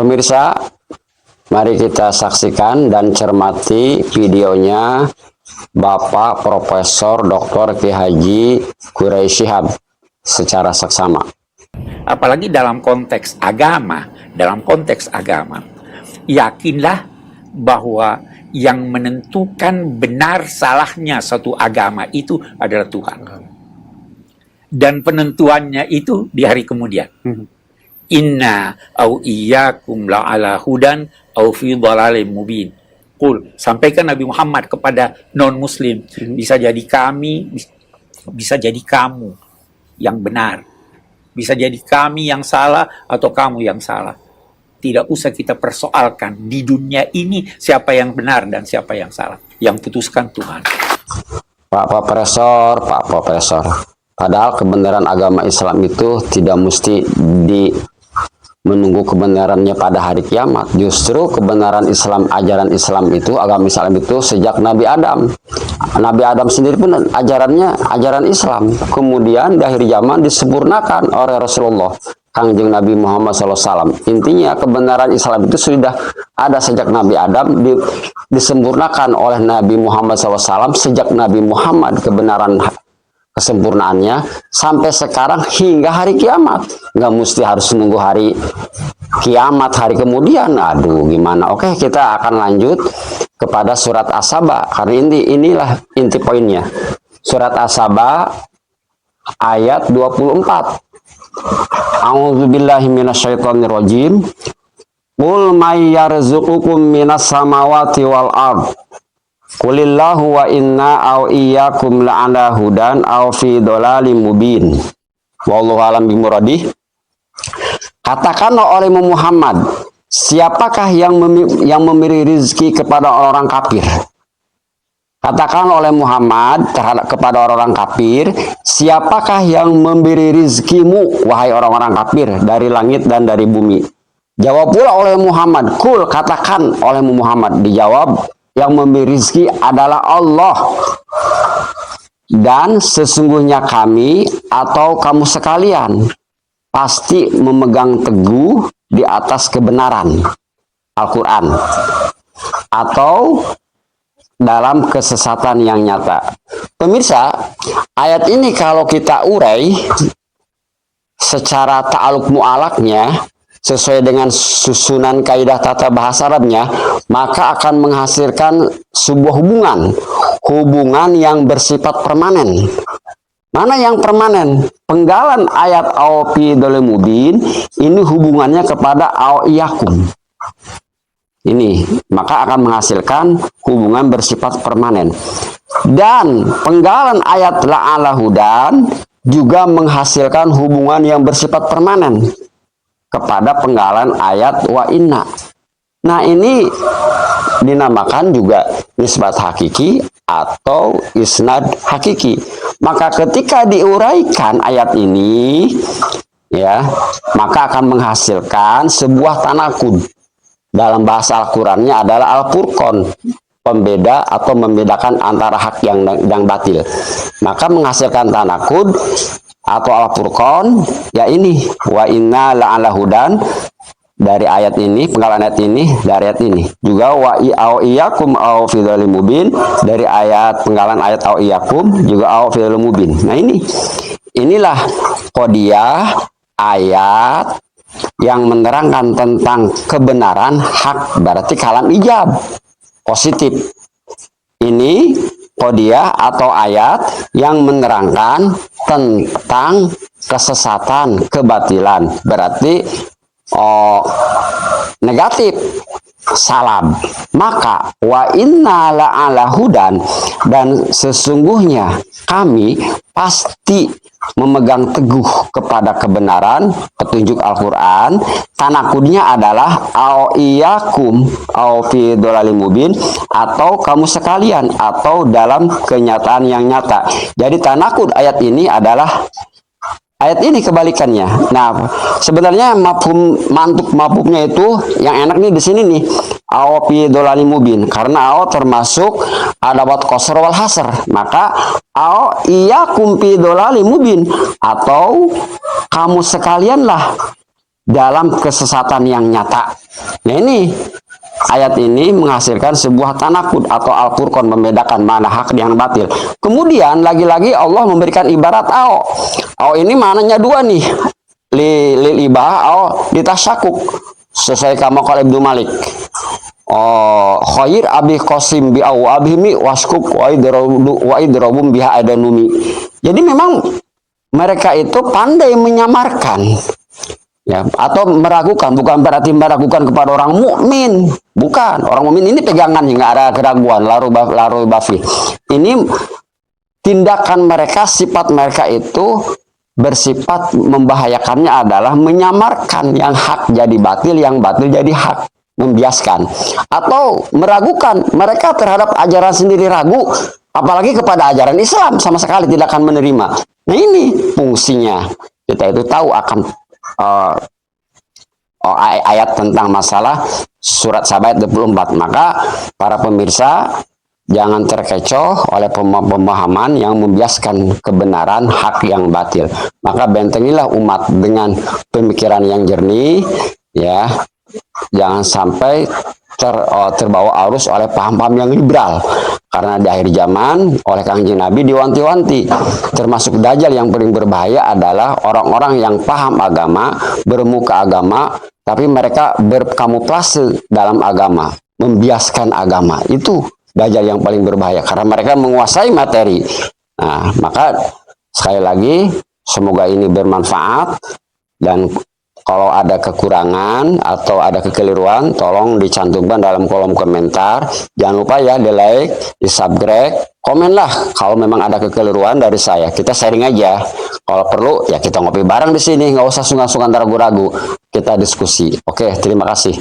Pemirsa, mari kita saksikan dan cermati videonya Bapak Profesor Dr. Ki Haji Quraish Shihab secara seksama. Apalagi dalam konteks agama, yakinlah bahwa yang menentukan benar salahnya satu agama itu adalah Tuhan. Dan penentuannya itu di hari kemudian. Inna au iyyakum la'ala hudan au fi dhalalim mubin. Qul, sampaikan Nabi Muhammad kepada non-muslim, bisa jadi kami, bisa jadi kamu yang benar. Bisa jadi kami yang salah atau kamu yang salah. Tidak usah kita persoalkan di dunia ini siapa yang benar dan siapa yang salah. Yang putuskan Tuhan. Pak Profesor. Padahal kebenaran agama Islam itu tidak mesti menunggu kebenarannya pada hari kiamat. Justru kebenaran Islam, ajaran Islam itu, agama Islam itu sejak Nabi Adam. Nabi Adam sendiri pun ajarannya ajaran Islam. Kemudian di akhir zaman disempurnakan oleh Rasulullah Kangjeng Nabi Muhammad SAW. Intinya kebenaran Islam itu sudah ada sejak Nabi Adam, disempurnakan oleh Nabi Muhammad SAW sejak Nabi Muhammad kebenaran kesempurnaannya sampai sekarang hingga hari kiamat. Nggak mesti harus menunggu hari kiamat, hari kemudian. Aduh, gimana? Oke, kita akan lanjut kepada surat As-Saba. Karena inilah inti poinnya. Surat As-Saba ayat 24. A'udzubillahi minasyaitonirrajim. Qul may yarzuqukum minas samawati wal ard. Qulillahu wa inna au iyyakum la'ala hudan au fi dhalalim mubin. Wallahu alam bimuradih. Katakanlah oleh Muhammad, siapakah yang memberi rezeki kepada orang kafir? Katakanlah oleh Muhammad kepada orang kafir, siapakah yang memberi rezekimu, wahai orang-orang kafir, dari langit dan dari bumi? Jawab pula oleh Muhammad, kul, katakan oleh Muhammad, dijawab, yang memberi rezeki adalah Allah. Dan sesungguhnya kami atau kamu sekalian pasti memegang teguh di atas kebenaran Al-Quran atau dalam kesesatan yang nyata. Pemirsa, ayat ini kalau kita urai secara ta'aluk mu'alaknya sesuai dengan susunan kaidah tata bahasa Arabnya, maka akan menghasilkan sebuah hubungan yang bersifat permanen. Mana yang permanen? Penggalan ayat au fi dhalalil mubin ini hubungannya kepada au iyyakum. Ini maka akan menghasilkan hubungan bersifat permanen. Dan penggalan ayat la'ala hudan juga menghasilkan hubungan yang bersifat permanen kepada penggalan ayat wa inna. Nah, ini dinamakan juga nisbat hakiki atau isnad hakiki. Maka ketika diuraikan ayat ini, ya, maka akan menghasilkan sebuah tanakud. Dalam bahasa Al-Qur'annya adalah Al-Furqan, pembeda atau membedakan antara hak yang batil. Maka menghasilkan tanakud atau Al-Furqan, ya ini wa inna la'ala hudan dari ayat ini, penggalan ayat ini dari ayat ini. Juga wa iyyakum au fi dhalalil mubin dari ayat penggalan ayat au iyyakum juga au fi dhalalil mubin. Nah, inilah qadiyah ayat yang menerangkan tentang kebenaran hak, berarti kalam ijab positif. Ini qadiyah atau ayat yang menerangkan tentang kesesatan, kebatilan, berarti negatif, salam. Maka wa inna la'ala hudan, dan sesungguhnya kami pasti memegang teguh kepada kebenaran petunjuk Al-Quran. Tanakudnya adalah au iyyakum au fi dhalalil mubin, atau kamu sekalian, atau dalam kenyataan yang nyata. Jadi tanakud ayat ini adalah ayat ini kebalikannya. Nah, sebenarnya mafhumnya itu yang enak nih di sini nih. Aw fi dhalalil mubin, karena aw termasuk adawat qasr wal hasr. Maka aw iyyakum fi dhalalil mubin, atau kamu sekalianlah dalam kesesatan yang nyata. Nah ini ayat ini menghasilkan sebuah tanakud atau Al-Furqan, membedakan mana hak dengan batil. Kemudian lagi-lagi Allah memberikan ibarat ao. Ao ini maknanya dua nih. Lil ibah ao ditasyakuk. Sesuai kama qala Ibnu Malik. Khair abi qasim bi au abhimi waskuk wa idrabum biha adanumi. Jadi memang mereka itu pandai menyamarkan, ya, atau meragukan. Bukan berarti meragukan kepada orang mukmin, bukan. Orang mukmin ini pegangan, nggak ada keraguan, laru bafi. Ini tindakan mereka, sifat mereka itu bersifat membahayakannya adalah menyamarkan yang hak jadi batil, yang batil jadi hak, membiaskan atau meragukan. Mereka terhadap ajaran sendiri ragu, apalagi kepada ajaran Islam sama sekali tidak akan menerima. Nah ini fungsinya kita itu tahu akan ayat tentang masalah surat Saba ayat 24. Maka para pemirsa jangan terkecoh oleh pemahaman yang membiaskan kebenaran hak yang batil. Maka bentengilah umat dengan pemikiran yang jernih, ya. Jangan sampai terbawa arus oleh paham-paham yang liberal. Karena di akhir zaman oleh Kangjeng Nabi diwanti-wanti, termasuk dajjal yang paling berbahaya adalah orang-orang yang paham agama, bermuka agama, tapi mereka berkamuflase dalam agama, membiaskan agama. Itu dajjal yang paling berbahaya karena mereka menguasai materi. Nah, maka sekali lagi semoga ini bermanfaat, dan kalau ada kekurangan atau ada kekeliruan, tolong dicantumkan dalam kolom komentar. Jangan lupa ya, di like, di subscribe, komenlah kalau memang ada kekeliruan dari saya. Kita sharing aja. Kalau perlu ya kita ngopi bareng di sini, nggak usah sungkan-sungkan ragu-ragu. Kita diskusi. Oke, terima kasih.